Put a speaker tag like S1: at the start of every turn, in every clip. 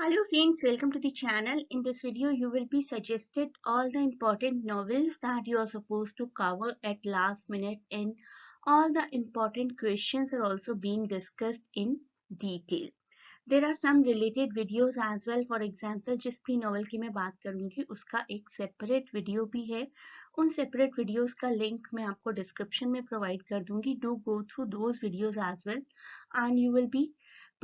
S1: Hello friends, welcome to the channel. In this video, you will be suggested all the important novels that you are supposed to cover at last minute, and all the important questions are also being discussed in detail. There are some related videos as well. For example, जिस भी novel की मैं बात करूंगी उसका एक separate video भी है. उन separate videos का link मैं आपको description में provide कर दूंगी. Do go through those videos as well and you will be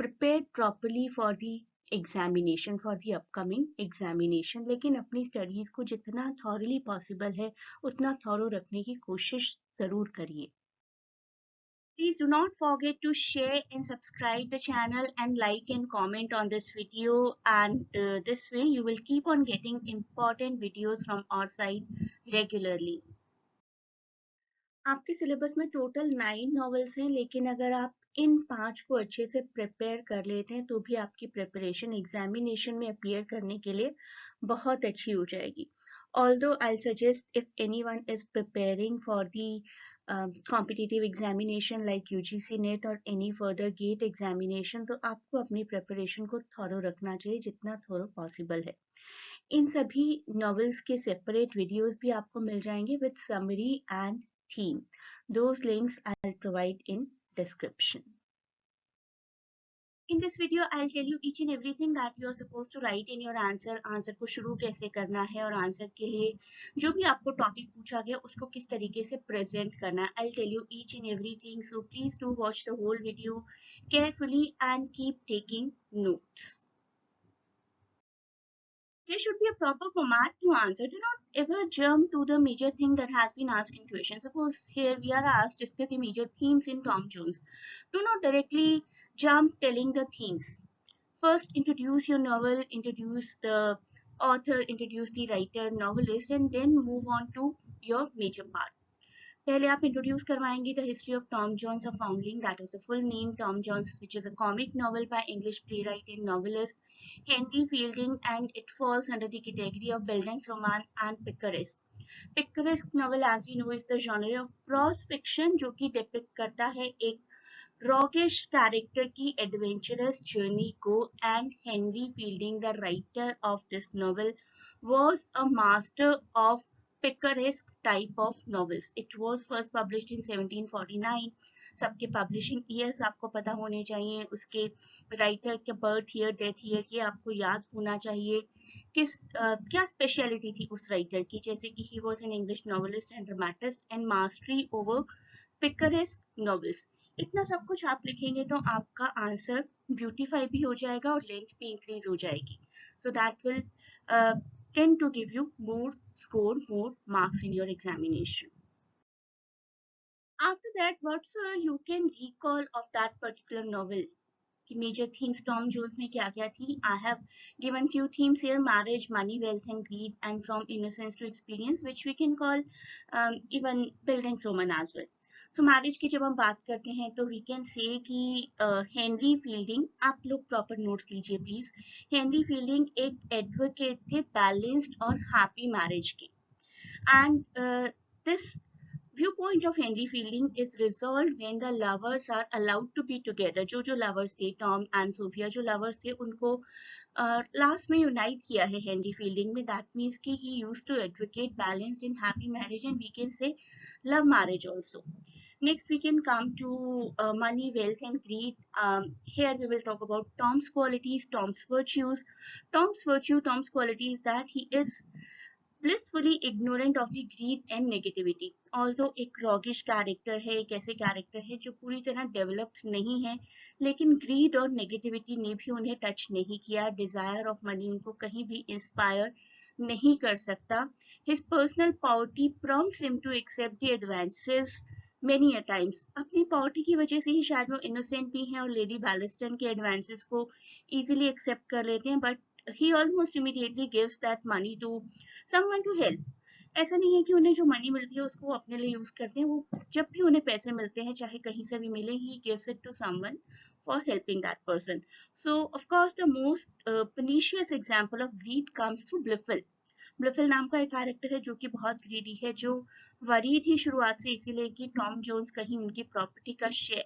S1: prepared properly for the examination for the upcoming examination. लेकिन अपनी स्टडीज को जितना थॉरली पॉसिबल है उतना थॉरो रखने की कोशिश जरूर करिए. Please do not forget to share and subscribe the channel and like and comment on this video, and this way you will keep on getting important videos from our side regularly. आपके syllabus में total 9 novels हैं, लेकिन अगर आप इन 5 को अच्छे से prepare कर लेते हैं तो भी आपकी प्रिपरेशन एग्जामिनेशन में अपीयर करने के लिए बहुत अच्छी हो जाएगी. Although I'll suggest if anyone is preparing for the competitive examination like UGC NET or any further GATE examination, तो आपको अपनी प्रिपरेशन को थॉरो रखना चाहिए जितना थॉरो पॉसिबल है. इन सभी नॉवेल्स के सेपरेट वीडियोस भी आपको मिल जाएंगे with summary and theme. Those links I'll provide in description. In this video, I'll tell you each and everything that you are supposed to write in your answer. Answer को शुरू कैसे करना है और answer के लिए जो भी आपको टॉपिक पूछा गया उसको किस तरीके से प्रेजेंट करना है. I'll tell you each and everything. So please do watch the whole video carefully and keep taking notes. There should be a proper format to answer. Do not ever jump to the major thing that has been asked in question. Suppose here we are asked discuss the major themes in Tom Jones. Do not directly jump telling the themes. First, introduce your novel, introduce the author, introduce the writer, novelist, and then move on to your major part. पहले आप introduce करवाएंगे the history of Tom Jones a foundling, that is the full name Tom Jones, which is a comic novel by English playwright and novelist Henry Fielding, and it falls under the category of bildungsroman and picaresque. Picaresque novel, as we know, is the genre of prose fiction जो कि depict करता है एक रॉगिश character की adventurous journey को, and Henry fielding the writer of this novel was a master of picaresque type of novels. It was first published in 1749. सबके publishing years आपको पता होने चाहिए, उसके राइटर के बर्थ ईयर, डेथ ईयर ये आपको याद होना चाहिए. क्या स्पेशलिटी थी उस राइटर की, जैसे कि he was an English novelist and dramatist and mastery over picaresque novels. इतना सब कुछ आप लिखेंगे तो आपका आंसर ब्यूटीफाई भी हो जाएगा और लेंथ भी इंक्रीज हो जाएगी. So that will tend to give you more score, more marks in your examination. After that, whatsoever you can recall of that particular novel, कि major themes Tom Jones में क्या क्या थी. I have given few themes here: marriage, money, wealth and greed, and from innocence to experience, which we can call even bildungsroman as well. So marriage की जब हम बात करते हैं तो वी कैन से कि हेनरी फील्डिंग, आप लोग प्रॉपर नोट्स लीजिए प्लीज. हेनरी फील्डिंग एक एडवोकेट थे बैलेंस्ड और हैप्पी मैरिज के, and this viewpoint of Henry Fielding is resolved when the lovers are allowed to be together. जो lovers थे, टॉम एंड सोफिया जो lovers थे, उनको लास्ट में यूनाइट किया है हेनरी फील्डिंग में. दैट मीन्स कि he used to advocate balanced and happy marriage, and we can say love marriage also. Next we can come to money, wealth and greed. Here we will talk about Tom's qualities, Tom's virtues. Tom's quality is that he is blissfully ignorant of the greed and negativity. Although एक roguish character है, एक ऐसे character है जो पूरी तरह developed नहीं है, लेकिन greed और negativity ने भी उन्हें touch नहीं किया. Desire of money उनको कहीं भी inspire नहीं कर सकता. His personal poverty prompts him to accept the advances many a times. अपनी poverty की वजह से ही शायद वो innocent भी हैं और लेडी बैलिस्टन के advances को easily accept कर लेते हैं, but he almost immediately gives that money to someone to help. ऐसा नहीं है कि उन्हें जो मनी मिलती है उसको अपने लिए यूज करते हैं. वो जब भी उन्हें पैसे मिलते हैं, चाहे कहीं से भी मिले, he gives it to someone for helping that person. So of course the most pernicious example of greed comes through Blifil. Blifil नाम का एक कैरेक्टर है जो कि बहुत ग्रीडी है, जो वरीड ही शुरुआत से इसीलिए कि टॉम जोन्स कहीं उनकी प्रॉपर्टी का शेयर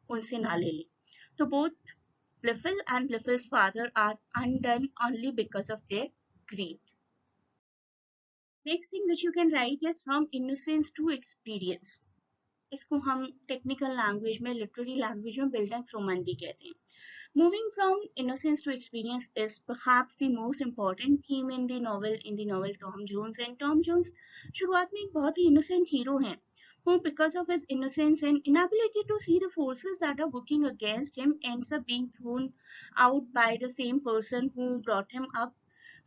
S1: उनसे ना ले ले. तो both Blifil and Blifil's father are undone only because of their greed. Next thing which you can write is from innocence to experience. इसको हम टेक्निकल लैंग्वेज में लिटरेरी लैंग्वेज में बिल्डिंग्स रोमन भी कहते हैं. Moving from innocence to experience is perhaps the most important theme in the novel Tom Jones. And Tom Jones शुरुआत में एक बहुत ही innocent hero हैं, who because of his innocence and inability to see the forces that are working against him ends up being thrown out by the same person who brought him up,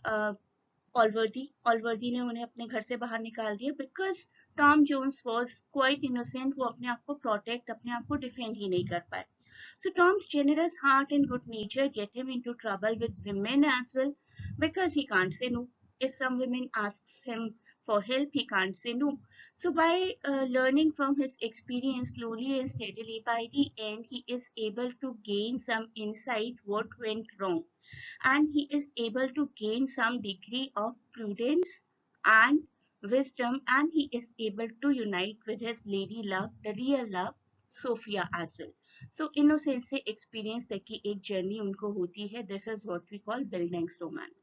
S1: uh, ऑलवर्दी ने उन्हें अपने घर से बाहर निकाल दिया because Tom Jones was quite innocent. वो अपने आप को प्रोटेक्ट, अपने आप को डिफेंड ही नहीं कर पाए. So Tom's generous heart and good nature get him into trouble with women as well because he can't say no. If some women asks him for help, he can't say no. So by learning from his experience slowly and steadily, by the end he is able to gain some insight what went wrong, and he is able to gain some degree of prudence and wisdom, and he is able to unite with his lady love, the real love, Sophia as well. So innocence से experience तक की एक journey उनको होती है. This is what we call bildungsroman.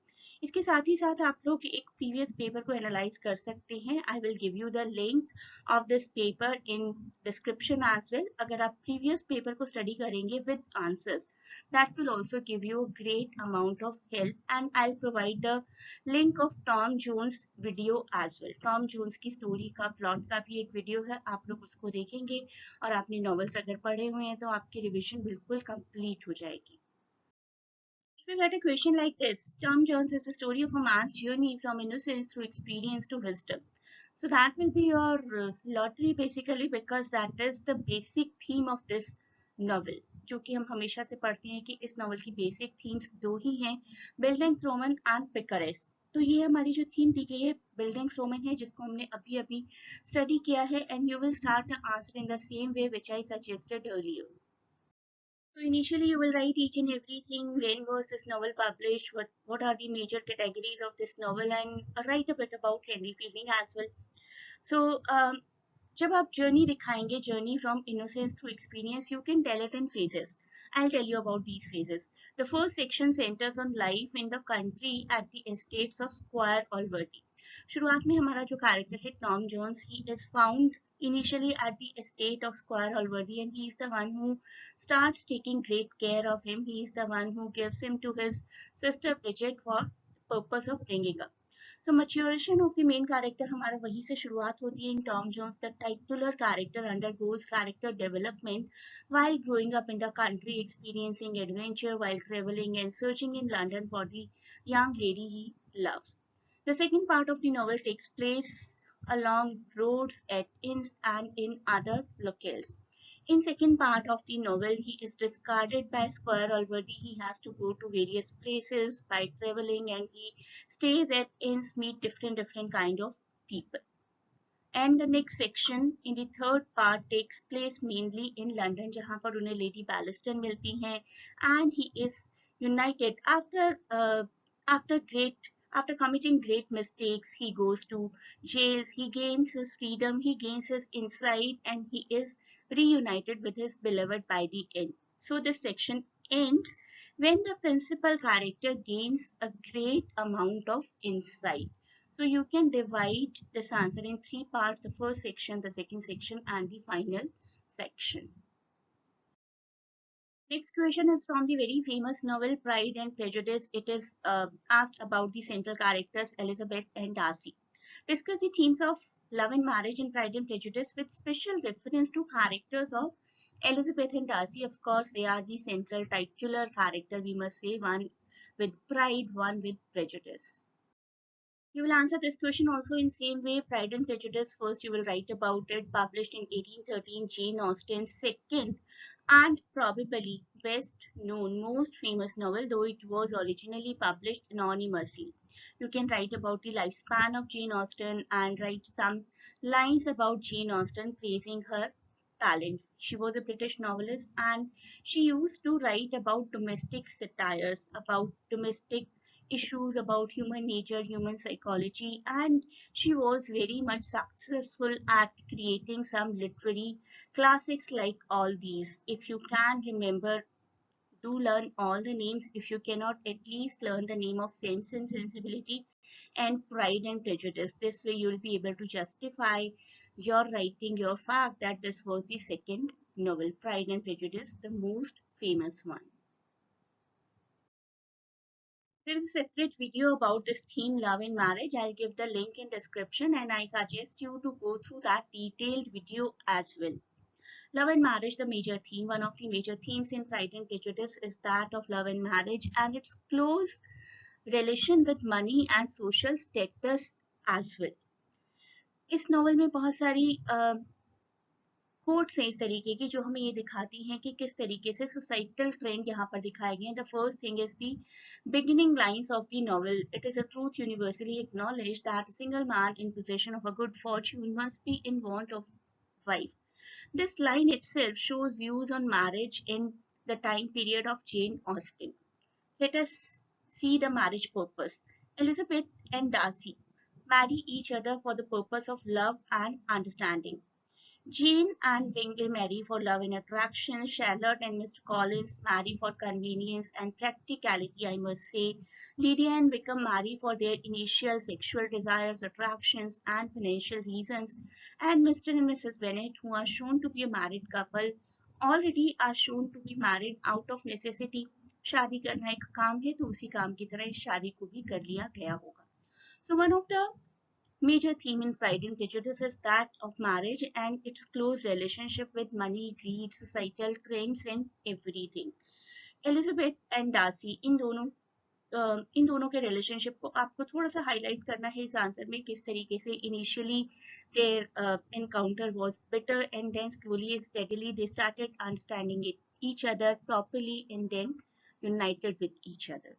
S1: इसके साथ ही साथ आप लोग एक प्रीवियस पेपर को एनालाइज कर सकते हैं. I will give you the link of this paper in description as well. अगर आप प्रीवियस पेपर को स्टडी करेंगे with answers, that will also give you a great amount of help. And I will provide the link of Tom Jones video as well. Tom Jones की story का plot का भी एक video है, आप लोग उसको देखेंगे और आपने नॉवेल्स अगर पढ़े हुए हैं तो आपकी रिविजन बिल्कुल कंप्लीट हो जाएगी. If you get a question like this, Tom Jones is the story of a man's journey from innocence through experience to wisdom. So that will be your lottery basically, because that is the basic theme of this novel. जो कि हम हमेशा से पढ़ते हैं कि इस novel की बेसिक थीम्स दो ही हैं, बिल्डिंग्स रोमन एंड पिकरेस. तो ये हमारी जो थीम दी गई है बिल्डिंग्स रोमन है, जिसको हमने अभी अभी स्टडी किया है. And you will start the answer in the same way which I suggested earlier. So initially you will write each and everything. When was this novel published? What are the major categories of this novel? And write a bit about Henry Fielding as well. So जब आप journey दिखाएंगे, journey from innocence through experience, you can tell it in phases. I'll tell you about these phases. The first section centers on life in the country at the estates of Squire Allworthy. शुरुआत में हमारा जो character है Tom Jones, he is found initially at the estate of Squire Allworthy, and he is the one who starts taking great care of him. He is the one who gives him to his sister Bridget for purpose of bringing up. So maturation of the main character हमारा वहीं से शुरुआत होती है. In Tom Jones, the titular character undergoes character development while growing up in the country, experiencing adventure while traveling and searching in London for the young lady he loves. The second part of the novel takes place along roads, at inns, and in other locales. In second part of the novel, he is discarded by Squire Allworthy. He has to go to various places by traveling, and he stays at inns, meet different kind of people. And the next section in the third part takes place mainly in London, जहाँ पर उन्हें Lady Ballaston मिलती हैं, and he is united after committing great mistakes. He goes to jails, he gains his freedom, he gains his insight, and he is reunited with his beloved by the end. So this section ends when the principal character gains a great amount of insight. So you can divide this answer in three parts: the first section, the second section, and the final section. Next question is from the very famous novel Pride and Prejudice. It is asked about the central characters Elizabeth and Darcy. Discuss the themes of love and marriage in Pride and Prejudice with special reference to characters of Elizabeth and Darcy. Of course, they are the central titular character, we must say, one with pride, one with prejudice. You will answer this question also in same way. Pride and Prejudice, first you will write about it, published in 1813, Jane Austen's second and probably best known, most famous novel, though it was originally published anonymously. You can write about the lifespan of Jane Austen and write some lines about Jane Austen praising her talent. She was a British novelist, and she used to write about domestic satires, about domestic issues, about human nature, human psychology, and she was very much successful at creating some literary classics like all these. If you can remember do learn all the names if you cannot at least learn the name of Sense and Sensibility and Pride and Prejudice. This way you will be able to justify your writing your fact that this was the second novel, Pride and Prejudice, the most famous one. There is a separate video about this theme, love and marriage. I'll give the link in description and I suggest you to go through that detailed video as well. Love and marriage, the major theme. One of the major themes in Pride and Prejudice is that of love and marriage and its close relation with money and social status as well. इस novel में बहुत सारी quotes हैं इस तरीके की जो हमें ये दिखाती हैं कि किस तरीके से सोसाइटल ट्रेंड यहाँ पर दिखाए गए हैं. The first thing is the beginning lines of the novel. It is a truth universally acknowledged that a single man in possession of a good fortune must be in want of wife. This line itself shows views on marriage in the time period of Jane Austen. Let us see the marriage purpose. Elizabeth and Darcy marry each other for the purpose of love and understanding. Jane and Bingley marry for love and attraction. Charlotte and Mr. Collins marry for convenience and practicality, I must say. Lydia and Wickham marry for their initial sexual desires, attractions, and financial reasons. And Mr. and Mrs. Bennet, who are shown to be a married couple, already are shown to be married out of necessity. शादी करना एक काम है तो उसी काम की तरह इस शादी को भी कर लिया गया होगा. So one of the major theme in Pride and Prejudice is that of marriage and its close relationship with money, greed, societal trends and everything. Elizabeth and Darcy इन दोनों के रिलेशनशिप को आपको थोड़ा सा हाईलाइट करना है इस आंसर में किस तरीके से initially their encounter was bitter and then slowly and steadily they started understanding each other properly and then united with each other.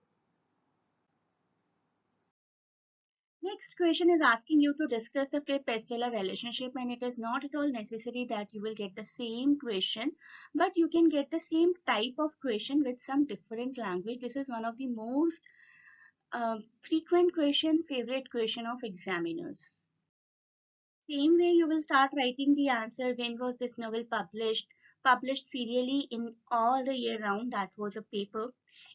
S1: Next question is asking you to discuss the Pip-Estella relationship, and it is not at all necessary that you will get the same question, but you can get the same type of question with some different language. This is one of the most frequent question, favorite question of examiners. Same way you will start writing the answer. When was this novel published? Published serially in all the year round, that was a paper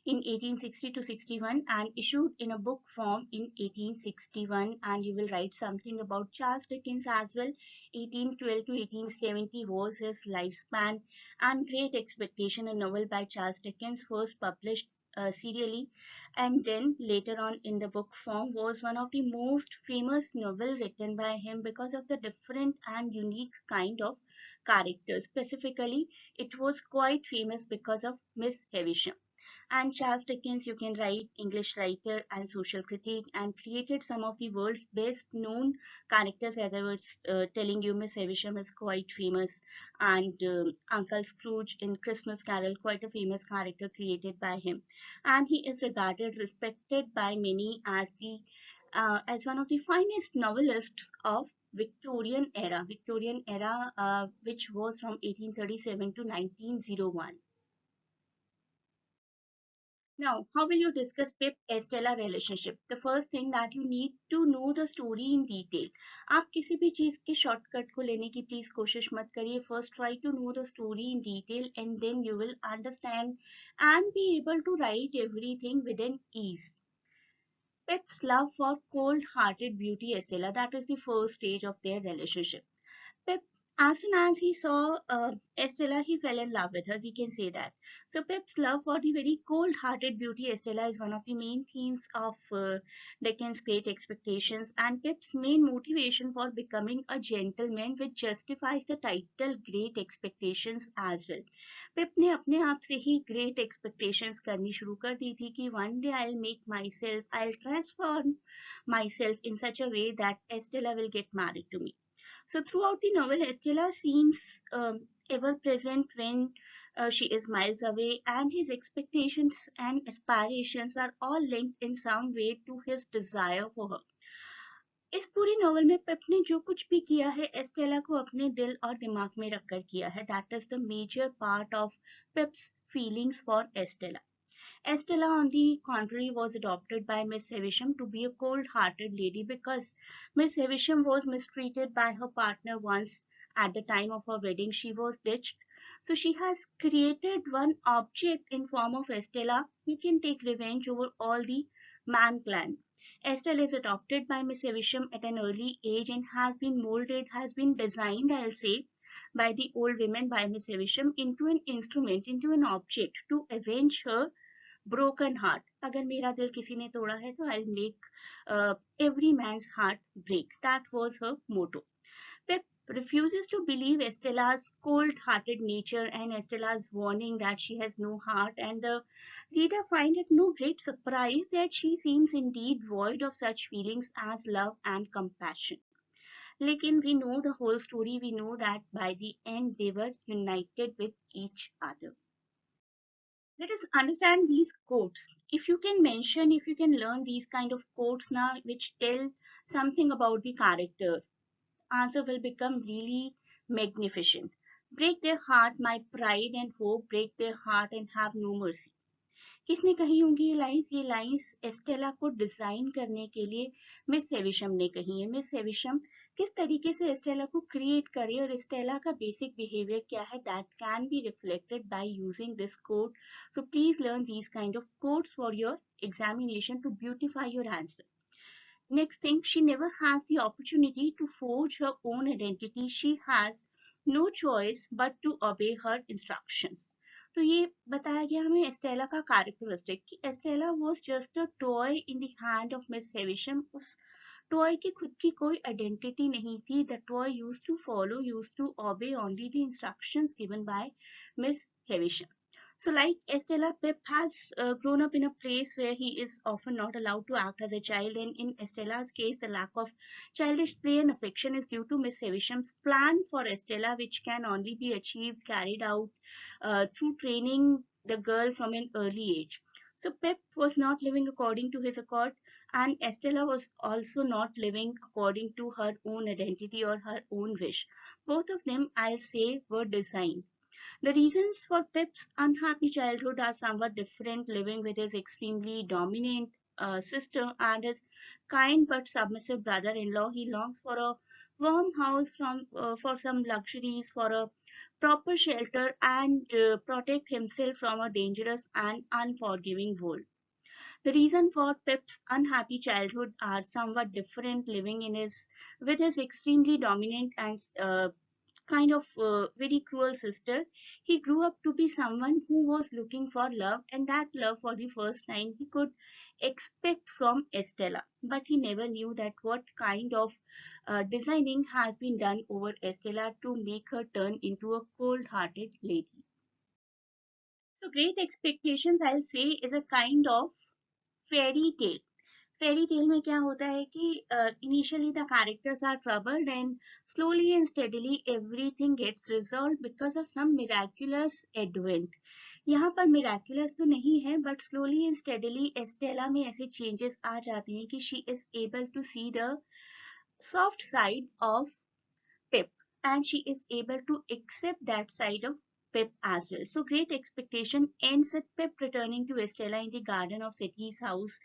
S1: in 1860 to 61 and issued in a book form in 1861, and you will write something about Charles Dickens as well. 1812 to 1870 was his lifespan, and Great Expectation, a novel by Charles Dickens, first published serially and then later on in the book form, was one of the most famous novel written by him because of the different and unique kind of characters. Specifically, it was quite famous because of Miss Havisham. And Charles Dickens, you can write English writer and social critic, and created some of the world's best known characters. As I was telling you, Miss Havisham is quite famous, and Uncle Scrooge in Christmas Carol, quite a famous character created by him. And he is regarded, respected by many as the as one of the finest novelists of Victorian era, which was from 1837 to 1901. Now, how will you discuss Pip-Estella relationship? The first thing that you need to know the story in detail. आप किसी भी चीज के shortcut को लेने की please कोशिश मत करिए. First, try to know the story in detail, and then you will understand and be able to write everything within ease. Pip's love for cold-hearted beauty Estella, that is the first stage of their relationship. Pip, as soon as he saw Estella, he fell in love with her. We can say that. So Pip's love for the very cold-hearted beauty Estella is one of the main themes of Dickens' Great Expectations, and Pip's main motivation for becoming a gentleman, which justifies the title Great Expectations as well. Pip ने अपने आप से ही Great Expectations करनी शुरू कर दी थी कि one day I'll transform myself in such a way that Estella will get married to me. So throughout the novel, Estella seems ever present when she is miles away, and his expectations and aspirations are all linked in some way to his desire for her. इस पूरी novel में पिप ने जो कुछ भी किया है Estella को अपने दिल और दिमाग में रखकर किया है. That is the major part of Pip's feelings for Estella. Estella, on the contrary, was adopted by Miss Havisham to be a cold-hearted lady because Miss Havisham was mistreated by her partner once at the time of her wedding. She was ditched So she has created one object in form of Estella who can take revenge over all the Man clan. Estelle is adopted by Miss Evisham at an early age and has been molded, has been designed, I'll say, by the old women, by Miss Evisham, into an instrument, into an object to avenge her broken heart. अगर मेरा दिल किसी ने तोड़ा है तो I'll make every man's heart break. That was her motto. Pep refuses to believe Estella's cold-hearted nature and Estella's warning that she has no heart, and the reader finds it no great surprise that she seems indeed void of such feelings as love and compassion. Lekin we know the whole story, we know that by the end they were united with each other. Let us understand these quotes. If you can mention, if you can learn these kind of quotes now which tell something about the character, answer will become really magnificent. Break their heart, my pride and hope, break their heart and have no mercy. किसने कही होंगी ये lines? ये lines Estella को design करने के लिए miss हेविशम ने कही है. मिस हेविशम किस तरीके से एस्टेला को क्रिएट करे और एस्टेला का बेसिक बिहेवियर क्या है, that can be reflected by using this code. So please learn these kind of codes for your examination to beautify your answer. Next thing, she never has the opportunity to forge her own identity. She has no choice but to obey her instructions. तो ये बताया गया हमें Estella का characteristic कि Estella was just a toy in the hand of Miss Havisham. उस toy की खुद की कोई आइडेंटिटी नहीं थी. The toy used to follow, used to obey only the instructions given by Miss Havisham. So, like Estella, Pip has grown up in a place where he is often not allowed to act as a child, and in Estella's case, the lack of childish play and affection is due to Miss Havisham's plan for Estella, which can only be achieved, carried out through training the girl from an early age. So, Pip was not living according to his accord, and Estella was also not living according to her own identity or her own wish. Both of them, I'll say, were designed. The reasons for Pip's unhappy childhood are somewhat different, living with his extremely dominant sister and his kind but submissive brother-in-law. He longs for a warm house, for some luxuries, for a proper shelter, and protect himself from a dangerous and unforgiving world. The reason for Pip's unhappy childhood are somewhat different, living with his extremely dominant and kind of very cruel sister. He grew up to be someone who was looking for love, and that love for the first time he could expect from Estella. But he never knew that what kind of designing has been done over Estella to make her turn into a cold-hearted lady. So, Great Expectations, I'll say, is a kind of fairy tale. Fairy tale में क्या होता है कि initially the characters are troubled and slowly and steadily everything gets resolved because of some miraculous event. यहाँ पर miraculous तो नहीं है, but slowly and steadily Estella में ऐसे changes आ जाते हैं कि she is able to see the soft side of Pip, and she is able to accept that side of Pip as well. So Great Expectation ends with Pip returning to Estella in the garden of Seti's house,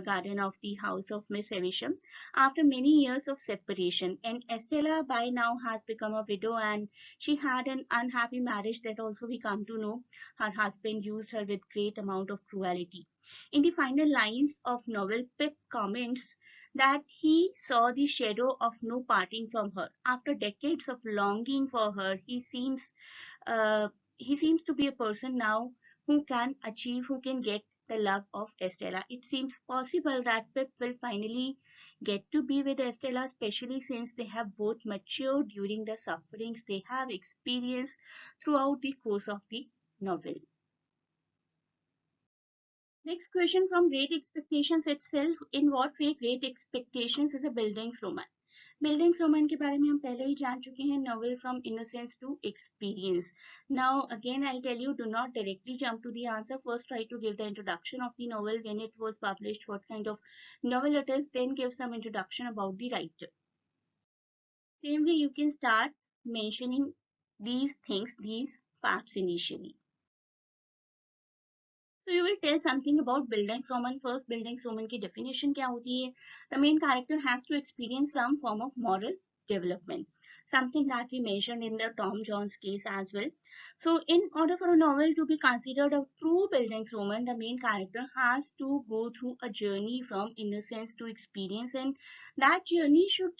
S1: garden of the house of Miss Evisham, after many years of separation. And Estella by now has become a widow, and she had an unhappy marriage that also we come to know. Her husband used her with great amount of cruelty. In the final lines of novel, Pip comments that he saw the shadow of no parting from her. After decades of longing for her, uh, he seems to be a person now who can achieve, who can get the love of Estella. It seems possible that Pip will finally get to be with Estella, especially since they have both matured during the sufferings they have experienced throughout the course of the novel. Next question from Great Expectations itself. In what way Great Expectations is a bildungsroman? bildungsroman के बारे में हम पहले ही जान चुके हैं. Novel from innocence to experience. Now again I'll tell you, do not directly jump to the answer. First try to give the introduction of the novel, when it was published, what kind of novel it is, then give some introduction about the writer. Same way you can start mentioning these things, these facts initially. So you will tell something about bildungsroman first. bildungsroman की definition क्या होती है? The main character has to experience some form of moral development. something that we mentioned in the Tom Jones case as well. So, in order for a novel to be considered a true bildungsroman, the main character has to go through a journey from innocence to experience, and that journey should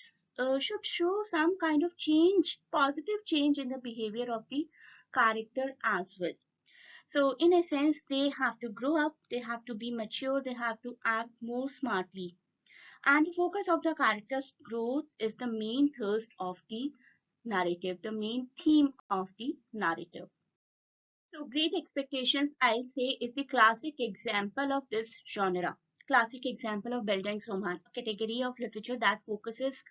S1: show some kind of change, positive change in the behavior of the character as well. So, in a sense, they have to grow up, they have to be mature, they have to act more smartly. And the focus of the character's growth is the main thrust of the narrative, the main theme of the narrative. So, Great Expectations, I'll say, is the classic example of this genre. Classic example of Bildungsroman, a category of literature that focuses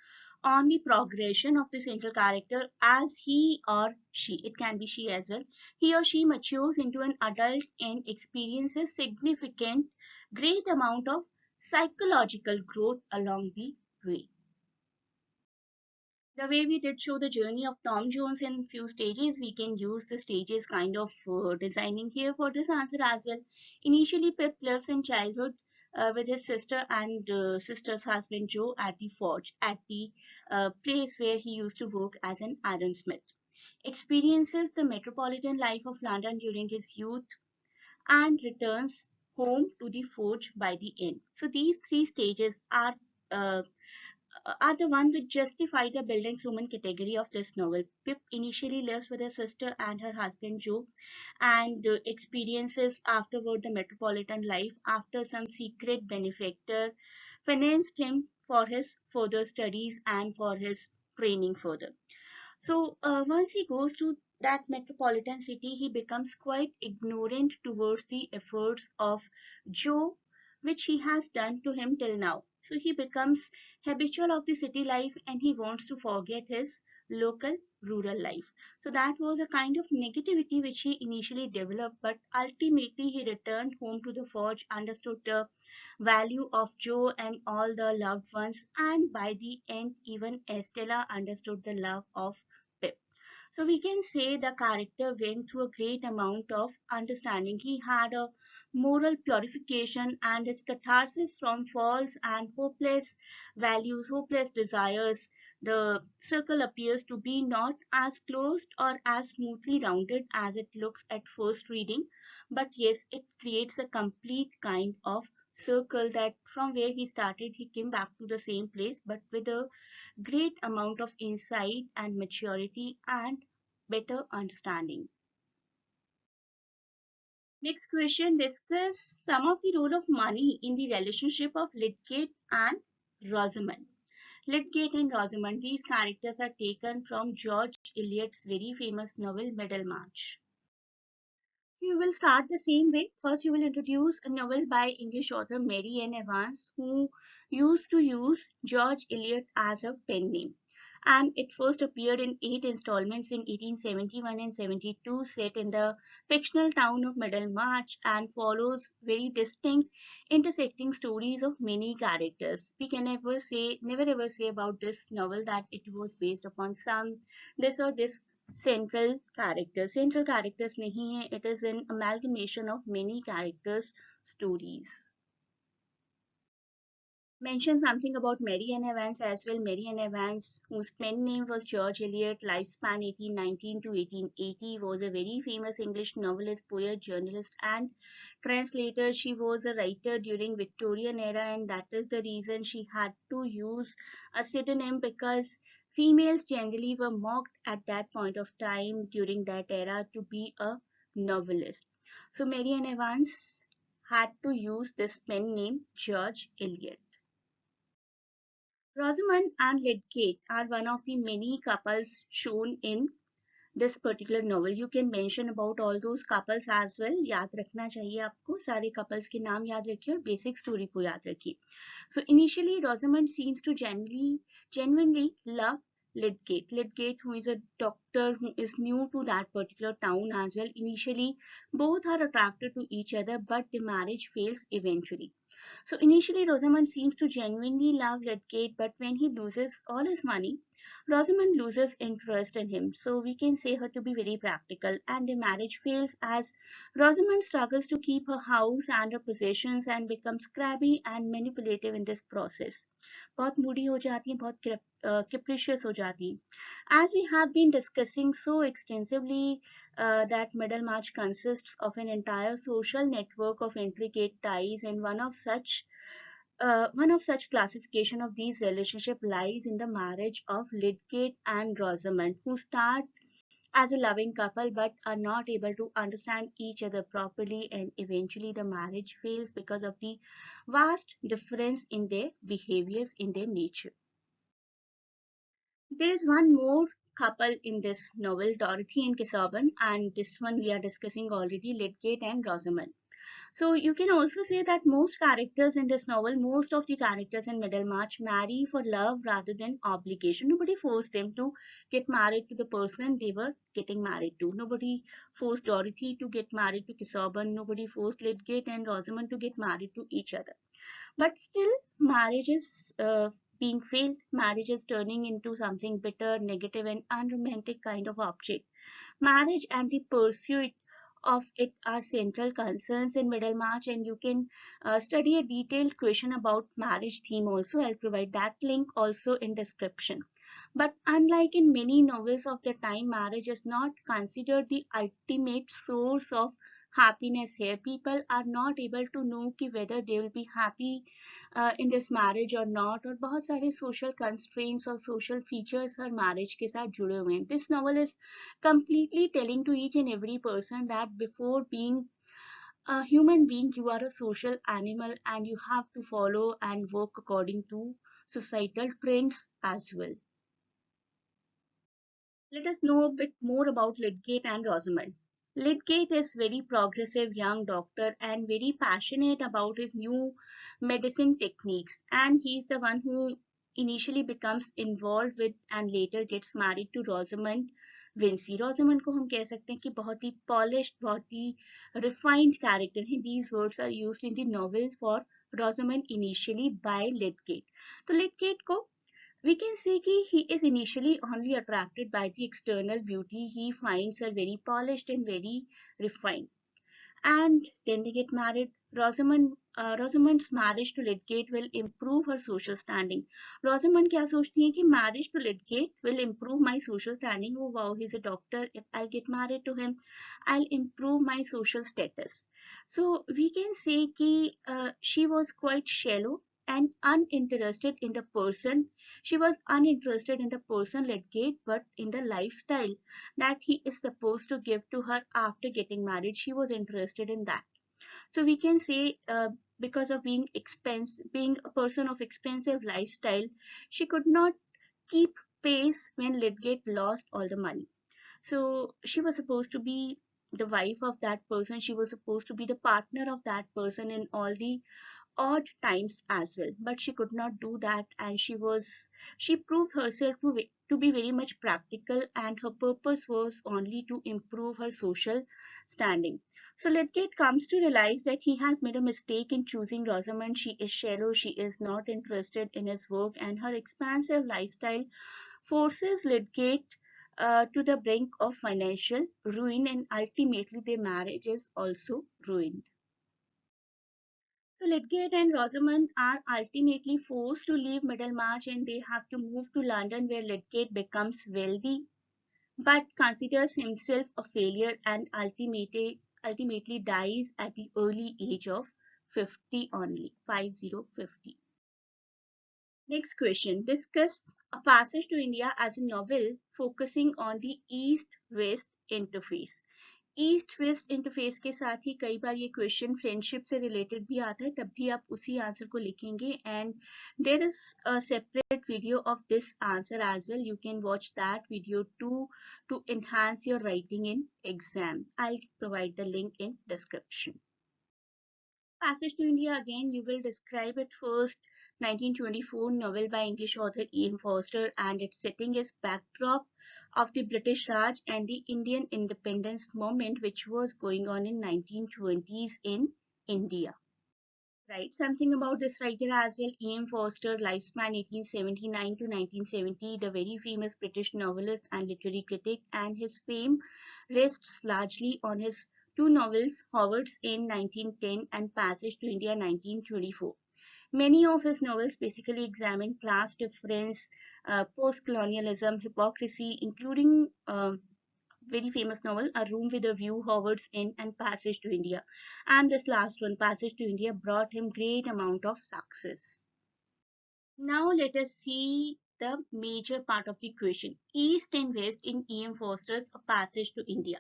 S1: on the progression of the central character as he or she, it can be she as well, he or she matures into an adult and experiences significant, great amount of psychological growth along the way. The way we did show the journey of Tom Jones in few stages, we can use the stages kind of designing here for this answer as well. Initially, Pip lives in childhood with his sister and sister's husband Joe at the forge, at the place where he used to work as an ironsmith. Experiences the metropolitan life of London during his youth and returns home to the forge by the end. So these three stages uh, are the one which justify the bildungsroman category of this novel. Pip initially lives with her sister and her husband Joe and experiences afterward the metropolitan life after some secret benefactor financed him for his further studies and for his training further. So once he goes to that metropolitan city, he becomes quite ignorant towards the efforts of Joe, which he has done to him till now. So he becomes habitual of the city life and he wants to forget his local rural life. So that was a kind of negativity which he initially developed, but ultimately he returned home to the forge, understood the value of Joe and all the loved ones, and by the end, even Estella understood the love of Pip. So we can say the character went through a great amount of understanding. He had a moral purification and his catharsis from false and hopeless values, hopeless desires. The circle appears to be not as closed or as smoothly rounded as it looks at first reading, but yes, it creates a complete kind of circle that from where he started, he came back to the same place, but with a great amount of insight and maturity and better understanding. Next question, discuss some of the role of money in the relationship of Lydgate and Rosamond. Lydgate and Rosamond, these characters are taken from George Eliot's very famous novel Middlemarch. So you will start the same way. First, you will introduce a novel by English author Mary Ann Evans, who used to use George Eliot as a pen name. And it first appeared in 8 installments in 1871 and 72, set in the fictional town of Middlemarch, and follows very distinct, intersecting stories of many characters. We can never ever say about this novel that it was based upon some this or this central characters नहीं है, it is an amalgamation of many characters stories. Mention something about Mary Ann Evans as well. Mary Ann Evans, whose pen name was George Eliot, lifespan 1819 to 1880, was a very famous English novelist, poet, journalist, and translator. She was a writer during Victorian era, and that is the reason she had to use a pseudonym, because females generally were mocked at that point of time during that era to be a novelist. So Mary Ann Evans had to use this pen name George Eliot. Rosamund and Lydgate are one of the many couples shown in this particular novel. You can mention about all those couples as well. याद रखना चाहिए आपको, सारे couples के नाम याद रखिए और basic story को याद रखिए. So initially Rosamund seems to genuinely love Lydgate. Lydgate, who is a doctor who is new to that particular town as well. Initially, both are attracted to each other, but the marriage fails eventually. So initially, Rosamund seems to genuinely love Lydgate, but when he loses all his money, Rosamund loses interest in him. So we can say her to be very practical, and the marriage fails as Rosamund struggles to keep her house and her possessions and becomes crabby and manipulative in this process. बहुत moody हो जाती है, बहुत capricious हो जाती है. As we have been discussing so extensively, that Middlemarch consists of an entire social network of intricate ties, and one of such classification of these relationship lies in the marriage of Lydgate and Rosamond, who start as a loving couple but are not able to understand each other properly, and eventually the marriage fails because of the vast difference in their behaviors, in their nature. There is one more couple in this novel, Dorothy and Casaubon, and this one we are discussing already, Lydgate and Rosamond. So you can also say that most characters in this novel, most of the characters in Middlemarch marry for love rather than obligation. Nobody forced them to get married to the person they were getting married to. Nobody forced Dorothy to get married to Casaubon. Nobody forced Lydgate and Rosamond to get married to each other. But still, marriages being failed, marriages turning into something bitter, negative, and unromantic kind of object. Marriage and the pursuit of it are central concerns in Middlemarch, and you can study a detailed question about marriage theme also. I'll provide that link also in description. But unlike in many novels of the time, marriage is not considered the ultimate source of happiness here. People are not able to know कि whether they will be happy in this marriage or not, और बहुत सारे social constraints और social features हर marriage के साथ जुड़े हुए हैं. This novel is completely telling to each and every person that before being a human being, you are a social animal and you have to follow and work according to societal trends as well. Let us know a bit more about Lydgate and Rosamond. Lydgate is very progressive young doctor and very passionate about his new medicine techniques, and he's the one who initially becomes involved with and later gets married to Rosamond Vincy. Rosamond को हम कह सकते हैं कि बहुत ही polished, बहुत ही refined character है. These words are used in the novel for Rosamond initially by Lydgate. तो Lydgate को we can say that he is initially only attracted by the external beauty. He finds her very polished and very refined. And then they get married. Rosamond's marriage to Lydgate will improve her social standing. Rosamond क्या सोचती है कि marriage to Lydgate will improve my social standing. Oh wow, he's a doctor. If I'll get married to him, I'll improve my social status. So we can say that she was quite shallow and uninterested in the person. She was uninterested in the person Lydgate, but in the lifestyle that he is supposed to give to her after getting married. She was interested in that. So we can say because of being a person of expensive lifestyle, she could not keep pace when Lydgate lost all the money. So she was supposed to be the wife of that person. She was supposed to be the partner of that person in all the odd times as well, but she could not do that, and she proved herself to be very much practical, and her purpose was only to improve her social standing. So Lydgate comes to realize that he has made a mistake in choosing Rosamond. She is shallow, she is not interested in his work, and her expansive lifestyle forces Lydgate to the brink of financial ruin, and ultimately their marriage is also ruined. So Lydgate and Rosamond are ultimately forced to leave Middlemarch, and they have to move to London, where Lydgate becomes wealthy but considers himself a failure and ultimately dies at the early age of 50 only, 50. Next question. Discuss A Passage to India as a novel focusing on the East-West interface. East west interface के साथ ही कई बार ये question friendship से related भी आता है, तब भी आप उसी आंसर को लिखेंगे, and there is a separate video of this answer as well. You can watch that video to enhance your writing in exam. I'll provide the link in description. Passage to India, again you will describe it first. 1924 novel by English author E.M. Forster, and its setting is backdrop of the British Raj and the Indian independence movement which was going on in 1920s in India. Write something about this writer as well. E.M. Forster, lifespan 1879 to 1970, the very famous British novelist and literary critic, and his fame rests largely on his two novels, Howards in 1910 and Passage to India 1924. Many of his novels basically examine class difference, post-colonialism, hypocrisy, including very famous novel A Room with a View, Howard's Inn, and Passage to India. And this last one, Passage to India, brought him great amount of success. Now let us see the major part of the equation, East and West in E.M. Forster's A Passage to India.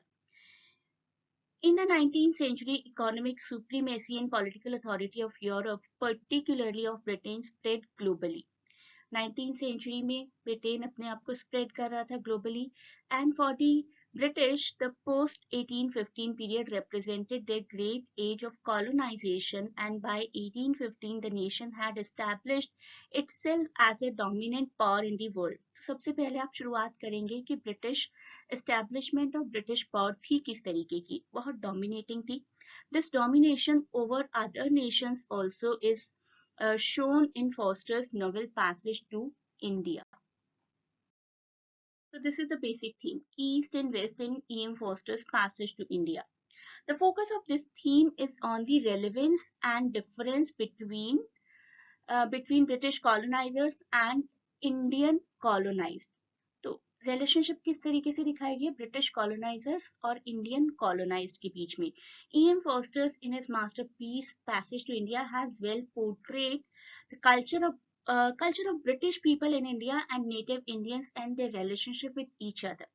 S1: In the 19th century, economic supremacy and political authority of Europe, particularly of Britain, spread globally. 19th century में Britain अपने आप को spread कर रहा था globally and for the British, the post 1815 period represented their great age of colonization, and by 1815 the nation had established itself as a dominant power in the world. तो सबसे पहले आप शुरुआत करेंगे कि ब्रिटिश एस्टेब्लिशमेंट और ब्रिटिश पावर थी किस तरीके की, बहुत डोमिनेटिंग थी. This domination over other nations also is shown in Foster's novel Passage to India. So this is the basic theme, East and West in E.M. Foster's Passage to India. The focus of this theme is on the relevance and difference between British colonizers and Indian colonized. तो relationship किस तरीके से दिखाई गई British colonisers और Indian colonised के बीच में. E.M. Foster's in his masterpiece Passage to India has well portrayed the culture of British people in India and native Indians and their relationship with each other.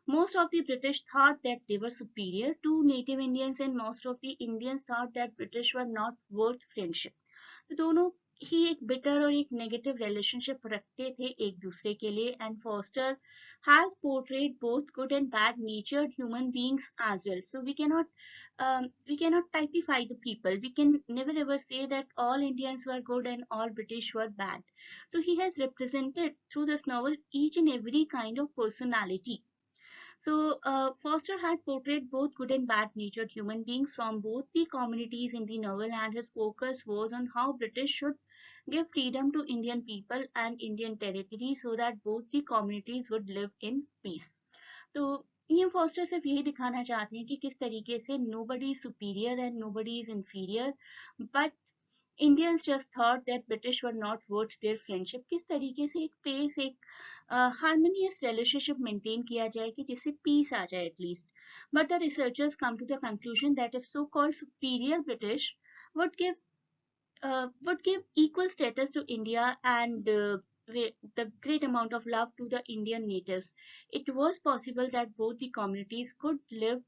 S1: Most of the British thought that they were superior to native Indians, and most of the Indians thought that British were not worth friendship. तो दोनों ही एक bitter और एक negative relationship रखते थे एक दूसरे के लिए, and Foster has portrayed both good and bad natured human beings as well. So we cannot typify the people. We can never ever say that all Indians were good and all British were bad. So he has represented through this novel each and every kind of personality. So Foster had portrayed both good and bad-natured human beings from both the communities in the novel, and his focus was on how British should give freedom to Indian people and Indian territory so that both the communities would live in peace. तो E.M. Foster सिर्फ यही दिखाना चाहते हैं कि किस तरीके से nobody is superior and nobody is inferior, but Indians just thought that British were not worth their friendship. किस तरीके से एक पेस एक हार्मोनियस रिलेशनशिप मेंटेन किया जाए कि जिससे पीस आ जाए at least. But the researchers come to the conclusion that if so called superior British would give would give equal status to India and the great amount of love to the Indian natives. It was possible that both the communities could live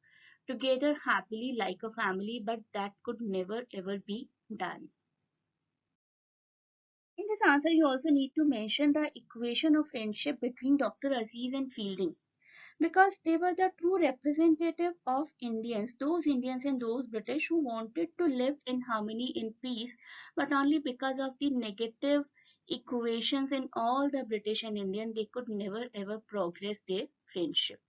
S1: together happily like a family, but that could never ever be done. In this answer, you also need to mention the equation of friendship between Dr. Aziz and Fielding, because they were the true representative of Indians and those British who wanted to live in harmony, in peace, but only because of the negative equations in all the British and Indian, they could never ever progress their friendship.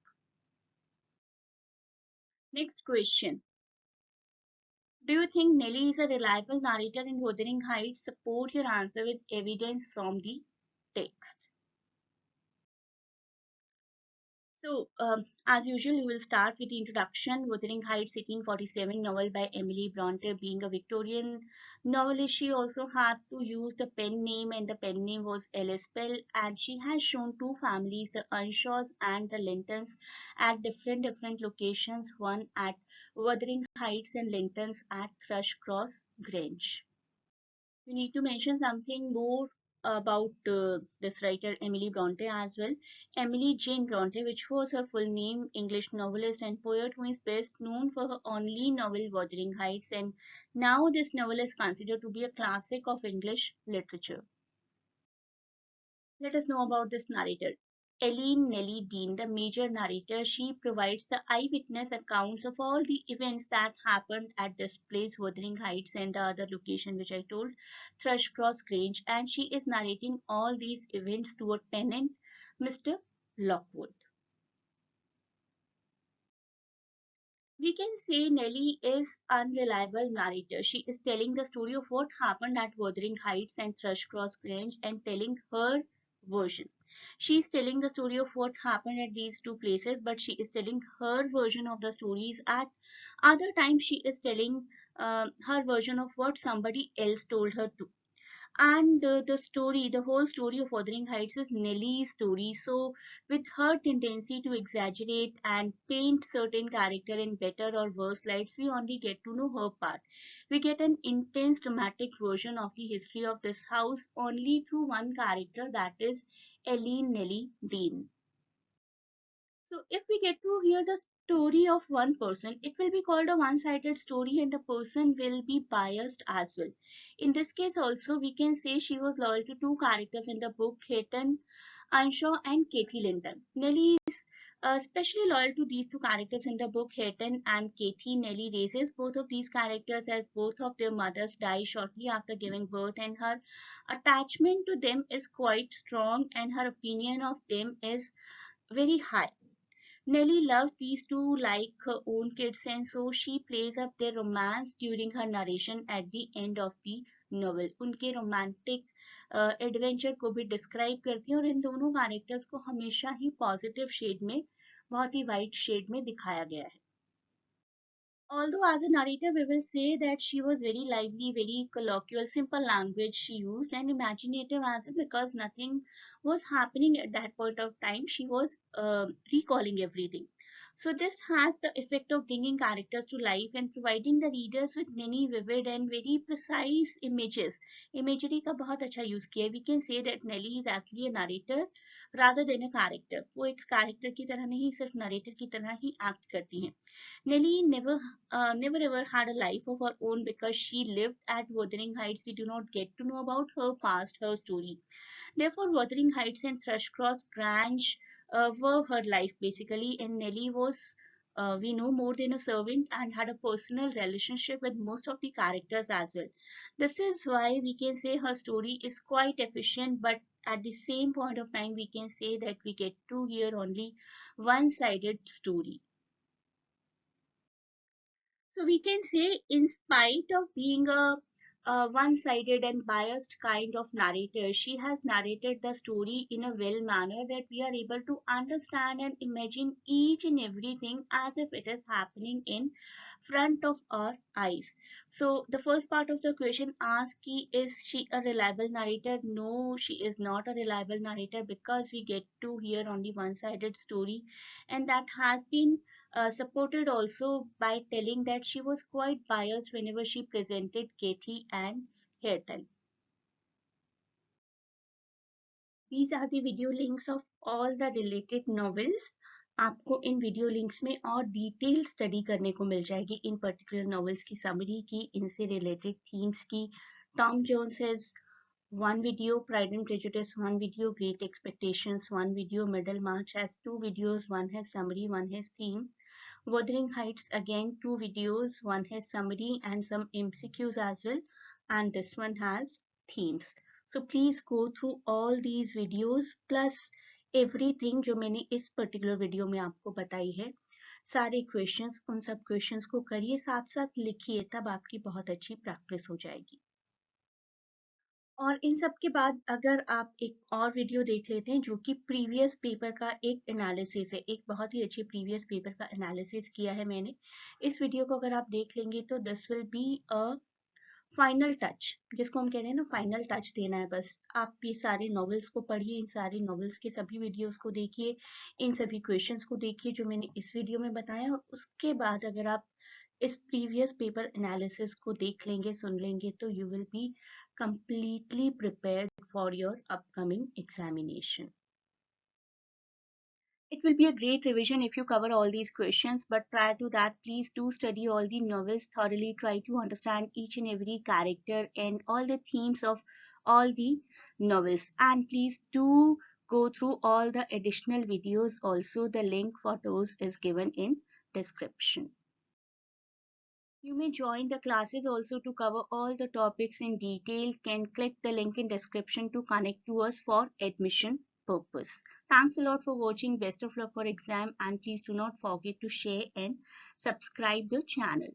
S1: Next question. Do you think Nelly is a reliable narrator in Wuthering Heights? Support your answer with evidence from the text. So, as usual, we will start with the introduction. Wuthering Heights, 1847 novel by Emily Bronte. Being a Victorian novelist, she also had to use the pen name, and the pen name was Alice Bell. And she has shown two families, the Earnshaws and the Lintons, at different locations. One at Wuthering Heights and Lintons at Thrushcross Grange. You need to mention something more about this writer Emily Bronte as well. Emily Jane Bronte, which was her full name, English novelist and poet who is best known for her only novel Wuthering Heights, and now this novel is considered to be a classic of English literature. Let us know about this narrator. Eileen Nellie Dean, the major narrator, she provides the eyewitness accounts of all the events that happened at this place, Wuthering Heights, and the other location which I told, Thrushcross Grange, and she is narrating all these events to a tenant, Mr. Lockwood. We can say Nellie is unreliable narrator. She is telling the story of what happened at Wuthering Heights and Thrushcross Grange and telling her version. She is telling the story of what happened at these two places, but she is telling her version of the stories. At other times, she is telling her version of what somebody else told her to. And the whole story of Wuthering Heights is Nellie's story. So, with her tendency to exaggerate and paint certain character in better or worse lights, we only get to know her part. We get an intense dramatic version of the history of this house only through one character, that is Eileen Nellie Dean. So if we get to hear the story of one person, it will be called a one-sided story and the person will be biased as well. In this case also, we can say she was loyal to two characters in the book, Hayton Earnshaw and Kathy Linton. Nellie is especially loyal to these two characters in the book, Hayton and Kathy. Nellie raises both of these characters as both of their mothers die shortly after giving birth, and her attachment to them is quite strong and her opinion of them is very high. Nellie loves these two like her own kids, and so she plays up their romance during her narration at the end of the novel. उनके romantic adventure को भी describe करती हैं और इन दोनों characters को हमेशा ही positive shade में, बहुत ही वाइट शेड में दिखाया गया है. Although as a narrator we will say that she was very lively, very colloquial, simple language she used, and imaginative as well, because nothing was happening at that point of time. She was recalling everything. So this has the effect of bringing characters to life and providing the readers with many vivid and very precise images. Imagery का बहुत अच्छा use किया है. We can say that Nellie is actually a narrator rather than a character. वो एक character की तरह नहीं, सिर्फ narrator की तरह ही act करती हैं. Nellie never ever had a life of her own because she lived at Wuthering Heights. We do not get to know about her past, her story. Therefore, Wuthering Heights and Thrushcross Grange were her life basically, and Nellie was, we know, more than a servant and had a personal relationship with most of the characters as well. This is why we can say her story is quite efficient, but at the same point of time, we can say that we get to hear only one-sided story. So we can say, in spite of being a one-sided and biased kind of narrator, she has narrated the story in a well manner that we are able to understand and imagine each and everything as if it is happening in front of our eyes. So the first part of the question asks, is she a reliable narrator? No, she is not a reliable narrator because we get to hear only one-sided story, and that has been supported also by telling that she was quite biased whenever she presented Kathy and Hareton. These are the video links of all the related novels. आपको इन video links में और detail study करने को मिल जाएगी इन particular novels की summary की, इनसे रिलेटेड थीम्स की. Tom Jones has one video, Pride and Prejudice one video, Great Expectations one video, Middlemarch has two videos, one has summary, one has theme. Wuthering Heights again two videos, one has summary and some MCQs as well, and this one has themes. So please go through all these videos plus everything जो मैंने इस particular video में आपको बताई है. सारे questions, उन सब questions को करिए, साथ साथ लिखिए, तब आपकी बहुत अच्छी practice हो जाएगी. और इन सब के बाद अगर आप एक और वीडियो देख लेते हैं जो कि प्रीवियस पेपर का एक एनालिसिस है, एक बहुत ही अच्छे प्रीवियस पेपर का एनालिसिस किया है मैंने. इस वीडियो को अगर आप देख लेंगे तो this will be a final touch, जिसको हम कहते हैं ना, फाइनल टच देना है बस. आप ये सारे नॉवेल्स को पढ़िए, इन सारे नॉवेल्स के सभी वीडियोस को देखिए, इन सभी क्वेश्चंस को देखिए जो मैंने इस वीडियो में बताया, और उसके बाद अगर आप इस प्रीवियस पेपर एनालिसिस को देख लेंगे, सुन लेंगे, तो you will be completely prepared for your upcoming examination. It will be a great revision if you cover all these questions, but prior to that, please do study all the novels thoroughly, try to understand each and every character and all the themes of all the novels, and please do go through all the additional videos also. The link for those is given in description. You may join the classes also to cover all the topics in detail. Can click the link in description to connect to us for admission purpose. Thanks a lot for watching. Best of luck for exam, and please do not forget to share and subscribe the channel.